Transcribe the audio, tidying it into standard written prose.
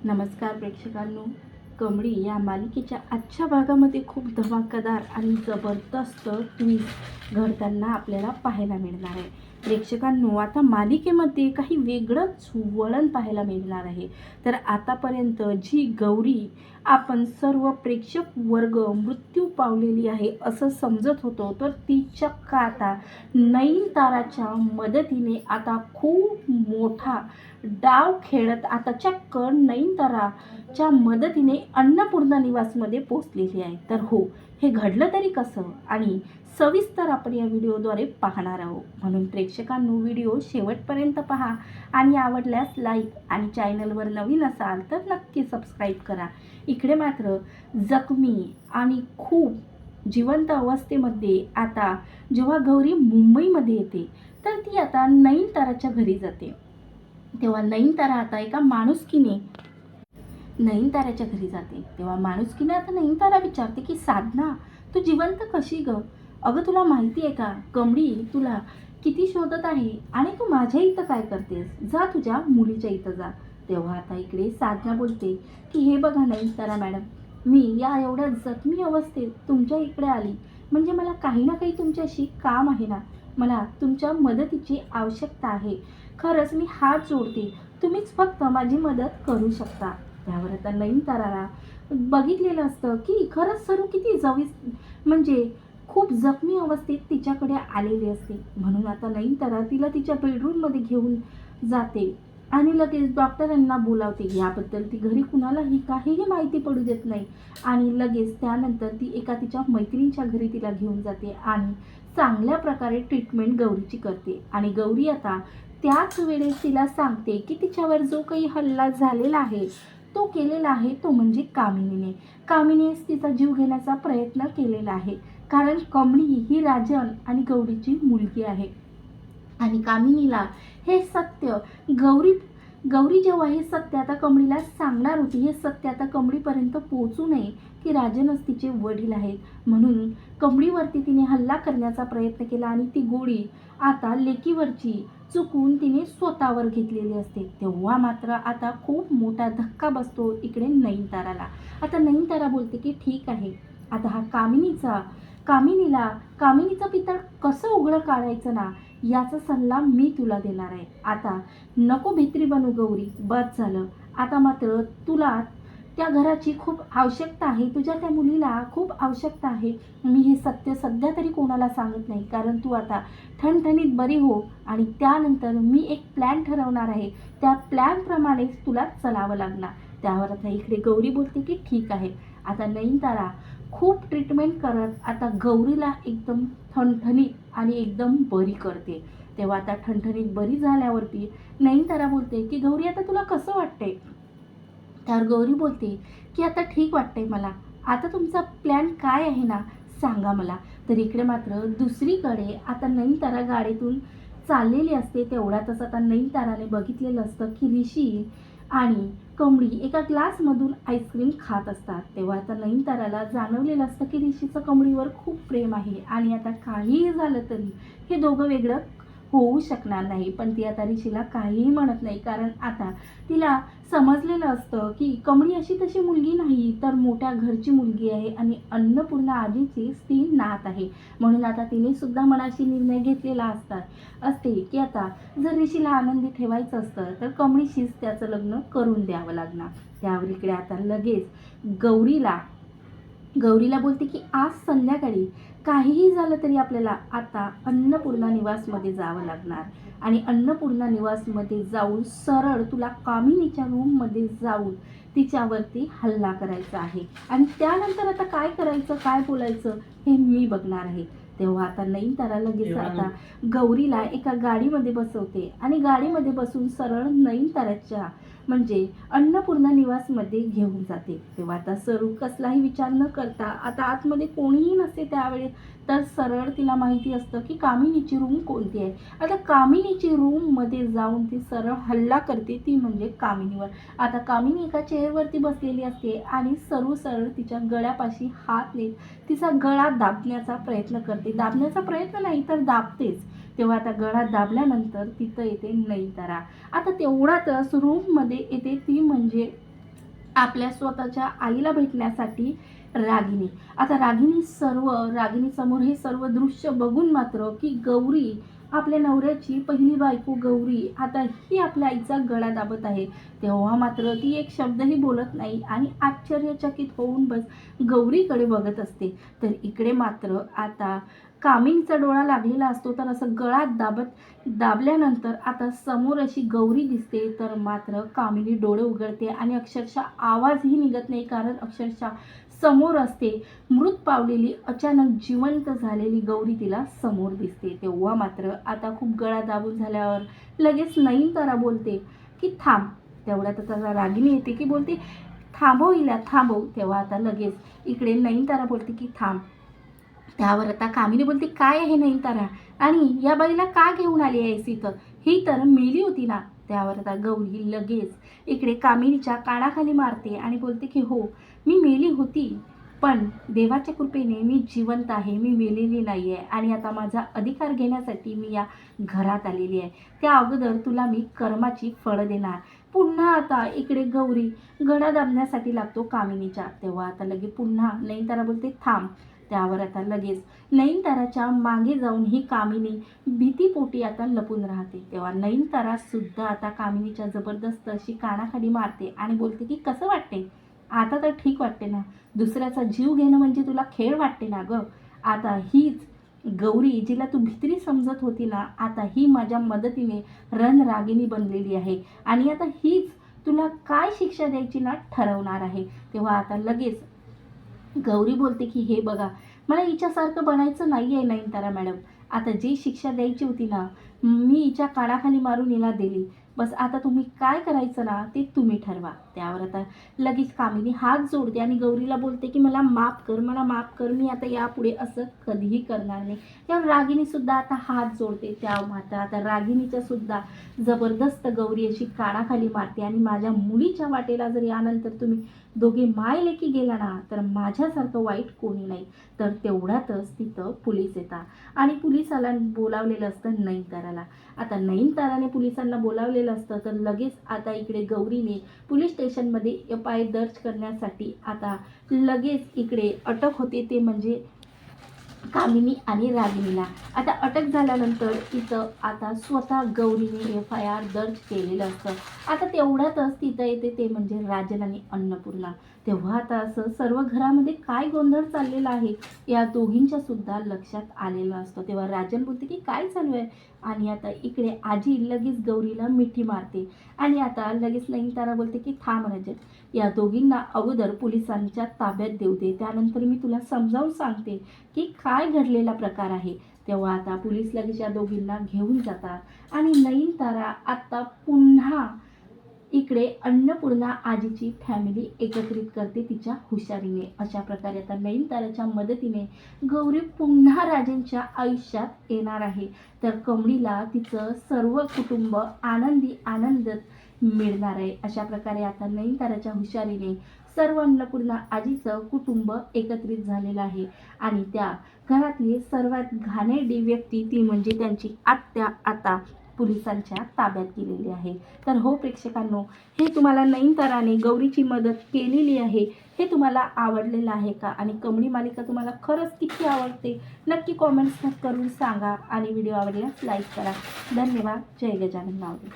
नमस्कार प्रेक्षकांनो. कमळी या मालिकेच्या आजच्या भागामध्ये खूप धमाकेदार आणि जबरदस्त ट्विस्ट घडताना आपल्याला पाहायला मिळणार आहे. प्रेक्षकांनो, आता मालिकेमध्ये काही वेगळंच वळण पाहायला मिळणार आहे. तर आतापर्यंत जी गौरी आपण सर्व प्रेक्षक वर्ग मृत्यू पावलेली आहे असं समजत होतो, तर ती चक्क आता नयनताराच्या मदतीने आता खूप मोठा डाव खेळत आता चक्क नयनताराच्या मदतीने अन्नपूर्णा निवासमध्ये पोचलेली आहे. तर हो, हे घडलं तरी कसं आणि सविस्तर आपण या व्हिडिओद्वारे पाहणार आहोत. म्हणून प्रेक्षकांनो, व्हिडिओ शेवटपर्यंत पहा आणि आवडल्यास लाईक आणि चॅनलवर नवीन असाल तर नक्की सबस्क्राईब करा. इकडे मात्र जखमी आणि खूप जिवंत अवस्थेमध्ये आता जेव्हा गौरी मुंबईमध्ये येते, तर ती आता नयनताराच्या घरी जाते. तेव्हा नयनतारा आता एका माणुसकीने नयनताराच्या घरी जाते. तेव्हा माणुसकीने आता नयनतारा विचारते की साधना, तू जिवंत कशी ग? अगं, तुला माहिती आहे का, कमळी तुला किती शोधत आहे आणि तू माझ्या इथं काय करतेस? जा तुझ्या मुलीच्या इथं जा. तेव्हा आता इकडे साधना बोलते की हे बघा नयनतारा मॅडम, मी या एवढ्या जखमी अवस्थेत तुमच्या इकडे आली म्हणजे मला काही ना काही तुमच्याशी काम आहे ना. मला तुमच्या मदतीची आवश्यकता आहे. खरंच मी हात जोडते, तुम्हीच फक्त माझी मदत करू शकता. त्यावर आता नयनताराला बघितलेलं असतं की खरंच सरू किती म्हणजे खूप जखमी अवस्थेत तिच्याकडे आलेली असते. म्हणून आता नयनतारा तिला तिच्या बेडरूममध्ये घेऊन जाते आणि लगेच डॉक्टरांना बोलावते. याबद्दल ती घरी कुणालाही काहीही माहिती पडू देत नाही आणि लगेच त्यानंतर ती एका तिच्या मैत्रिणीच्या घरी तिला घेऊन जाते आणि चांगल्या प्रकारे ट्रीटमेंट गौरीची करते. आणि गौरी आता त्याच वेळेस तिला सांगते की तिच्यावर जो काही हल्ला झालेला आहे तो केलेला आहे तो म्हणजे कामिनीनेच तिचा जीव घेण्याचा प्रयत्न केलेला आहे. कारण कमळी ही राजन आणि गौरीची मुलगी आहे आणि कामिनीला हे सत्य गौरी जेव्हा हे सत्य आता कमळीला सांगणार होती, हे सत्य आता कमळीपर्यंत पोहोचू नये की राजनच तिचे वडील आहेत, म्हणून कमळीवरती तिने हल्ला करण्याचा प्रयत्न केला आणि ती गोळी आता लेकीवरची चुकून तिने स्वतःवर घेतलेली असते. तेव्हा मात्र आता खूप मोठा धक्का बसतो इकडे नयनताराला. आता नयनतारा बोलते की ठीक आहे, आता हा कामिनीचं पितळ कसं उघडं काढायचं ना, याचा सल्ला मी तुला देणार आहे. आता नको भित्री बनू गौरी, बस झालं. आता मात्र तुला त्या घराची खूप आवश्यकता आहे, तुझ्या त्या मुलीला खूप आवश्यकता आहे. मी हे सत्य सध्या तरी कोणाला सांगत नाही, कारण तू आता ठणठणीत बरी हो आणि त्यानंतर मी एक प्लॅन ठरवणार आहे, त्या प्लॅनप्रमाणेच तुला चालावं लागणार. त्यावर आता इकडे गौरी बोलते की ठीक आहे. आता नयनतारा खूप ट्रीटमेंट करत आता गौरीला एकदम ठणठणीत आणि एकदम बरी करते. तेव्हा आता ठणठणीत बरी झाल्यावरती नयनतारा बोलते की गौरी, आता तुला कसं वाटतंय? त्यावर गौरी बोलते की आता ठीक वाटतंय मला. आता तुमचा प्लॅन काय आहे ना, सांगा मला. तर इकडे मात्र दुसरीकडे आता नयनतारा गाडीतून चाललेली असते. तेवढ्यातच आता नयनताराने बघितलेलं असतं की ऋषी आणि कमळी एका ग्लासमधून आईस्क्रीम खात असतात. तेव्हा आता नयनताराला जाणवलेलं असतं की ऋषीचं कमळीवर खूप प्रेम आहे आणि आता काहीही झालं तरी हे दोघं वेगळं होऊ शकणार नाही. पण ती आता ऋषीला काहीही म्हणत नाही, कारण आता तिला समजलेलं असतं की कमळी अशी तशी मुलगी नाही, तर मोठ्या घरची मुलगी आहे आणि अन्नपूर्णा आजीचीच ती नात आहे. म्हणून आता तिने सुद्धा मनाशी निर्णय घेतलेला असते की आता जर ऋषीला आनंदी ठेवायचं असतं तर कमळीशीच त्याचं लग्न करून द्यावं लागणार. त्यावर इकडे आता लगेच गौरीला बोलते की आज संध्याकाळी काहीही झालं तरी आपल्याला आता अन्नपूर्णा निवासमध्ये जावं लागणार आणि अन्नपूर्णा निवासमध्ये जाऊन सरळ तुला कामिनीच्या रूममध्ये जाऊन तिच्यावरती हल्ला करायचा आहे आणि त्यानंतर आता काय करायचं, काय बोलायचं हे मी बघणार आहे. तेव्हा आता नयनतारा लगेच आता गौरीला एका गाडीमध्ये बसवते आणि गाडीमध्ये बसून सरळ नयनताराच्या म्हणजे अन्नपूर्णा निवासमध्ये घेऊन जाते. तेव्हा आता सरू कसलाही विचार न करता, आता आतमध्ये कोणीही नसते त्यावेळेस, तर सरळ तिला माहिती असतं की कामिनीची रूम कोणती आहे. आता कामिनीची रूममध्ये जाऊन ती सरळ हल्ला करते, ती म्हणजे कामिनीवर. आता कामिनी एका चेअरवरती बसलेली असते आणि सरळ तिच्या गळ्यापाशी हात नेत तिचा गळा दाबण्याचा प्रयत्न करते. दाबण्याचा प्रयत्न नाही तर दाबतेच. तेव्हा आता गळा दाबल्यानंतर तिथं येते नयनतारा. आता तेवढ्यातच रूममध्ये येते ती म्हणजे आपल्या स्वतःच्या आईला भेटण्यासाठी रागिनी. आता रागिनीसमोर हे सर्व दृश्य बघून मात्र की गौरी, आपल्या नवऱ्याची पहिली बायको गौरी आता ही आपल्या आईचा गळा दाबत आहे, तेव्हा मात्र ती एक शब्दही बोलत नाही आणि आश्चर्यचकित होऊन बस गौरीकडे बघत असते. तर इकडे मात्र आता कामिनीचा डोळा लागलेला असतो, तर असं गळा दाबल्यानंतर आता समोर अशी गौरी दिसते. तर मात्र कामिनी डोळे उघडते आणि अक्षरशः आवाजही निघत नाही, कारण अक्षरशः समोर असते मृत पावलेली, अचानक जिवंत झालेली गौरी तिला समोर दिसते. तेव्हा मात्र आता खूप गळा दाबून झाल्यावर लगेच नयनतारा बोलते की थांब. तेवढ्यात आता रागिनी येते की बोलते थांबव हिला, थांबव. तेव्हा आता लगेच इकडे नयनतारा बोलते की थांब. त्यावर आता कामिनी बोलते काय आहे नयनतारा, आणि या बाईला का घेऊन आली आहेस इथं, ही तर मेली होती ना. त्यावर आता गौरी लगेच इकडे कामिनीच्या कानाखाली मारते आणि बोलते की हो, मी मेली होती, पण देवाच्या कृपेने मी जिवंत आहे, मी मेलेली नाही आहे. आणि आता माझा अधिकार घेण्यासाठी मी या घरात आलेली आहे. त्या अगोदर तुला मी कर्माची फळं देणार. पुन्हा आता इकडे गौरी गळा दाबण्यासाठी लागतो कामिनीच्या. तेव्हा आता लगे पुन्हा नयनतारा बोलते थांब. त्यावर आता लगेच नयनताराच्या मागे जाऊन ही कामिनी भीतीपोटी आता लपून राहते. तेव्हा नयनतारा सुद्धा आता कामिनीच्या जबरदस्त अशी कानाखाली मारते आणि बोलते की कसं वाटते, आता तर ठीक वाटते ना, दुसऱ्याचा जीव घेणं म्हणजे तुला खेळ वाटते ना गं. आता हीच गौरी जिला तू भित्री समजत होती ना, आता ही माझ्या मदतीने रणरागिणी बनलेली आहे आणि आता हीच तुला काय शिक्षा द्यायची ना ठरवणार आहे. तेव्हा आता लगेच गौरी बोलते की हे बघा, मला हिच्यासारखं बनायचं नाही आहे नयनतारा मॅडम. आता जी शिक्षा द्यायची होती ना, मी हिच्या कानाखाली मारून हिला दिली. बस आता तुम्ही काय करायचं ना ते तुम्ही ठरवा. त्यावर आता लगेच कामिनी हात जोडते आणि गौरीला बोलते की मला माफ कर, मला माफ कर, मी आता यापुढे असं कधीही करणार नाही. त्यावर रागिनीसुद्धा आता हात जोडते. त्या मात्र आता रागिनीच्या सुद्धा जबरदस्त गौरी अशी कानाखाली मारते आणि माझ्या मुलीच्या वाटेला जर यानंतर तुम्ही दोघे मायलेकी गेला ना, तर माझ्यासारखं वाईट कोणी नाही. तर तेवढ्यातच तिथं पोलीस येतात आणि पोलिसाला बोलावलेलं असतं नयनताराला. आता नयनताराने पोलिसांना बोलावलेलं असतं, तर लगेच आता इकडे गौरीने पोलीस स्टेशनमध्ये FIR दर्ज करण्यासाठी आता लगेच इकडे अटक होते, ते म्हणजे कामिनी आणि रागिनीला. आता अटक झाल्यानंतर तिथं आता स्वतः गौरीने FIR दर्ज केलेलं असतं. आता तेवढ्यातच तिथं येते ते म्हणजे राजन आणि अन्नपूर्णा. तेव्हा आता असं सर्व घरामध्ये काय गोंधळ चाललेला आहे या दोघींच्या सुद्धा लक्षात आलेलं असतं. तेव्हा राजन बोलते की काय चालू आहे, आणि आता इकडे आजी लगेच गौरीला मिठी मारते आणि आता लगेच नयनतारा बोलते की थांब राजन, या दोघींना अगोदर पोलिसांच्या ताब्यात देऊ दे, त्यानंतर मी तुला समजावून सांगते की काय घडलेला प्रकार आहे. तेव्हा आता पोलीस लगेच या दोघींना घेऊन जातात आणि नयनतारा आता पुन्हा इकडे अन्नपूर्णा आजीची फॅमिली एकत्रित करते तिच्या हुशारीने. अशा प्रकारे आता नयनताराच्या मदतीने गौरी पुन्हा राजेंच्या आयुष्यात येणार आहे. तर कमळीला तिचं सर्व कुटुंब आनंद मिळणार आहे. अशा प्रकारे आता नयनताराच्या हुशारीने सर्व अन्नपूर्णा आजीचं कुटुंब एकत्रित झालेलं आहे आणि त्या घरातली सर्वात घाणेरडी व्यक्ती ती म्हणजे त्यांची आत्या आता पोलिसांच्या ताब्यात गेलेली आहे. तर हो प्रेक्षकांनो, हे तुम्हाला नयनताराने गौरीची मदत केलेली आहे, हे तुम्हाला आवडलेलं आहे का, आणि कमळी मालिका तुम्हाला खरंच किती आवडते नक्की कॉमेंट्स करून सांगा आणि व्हिडिओ आवडल्यास लाईक करा. धन्यवाद. जय गजानन माऊली.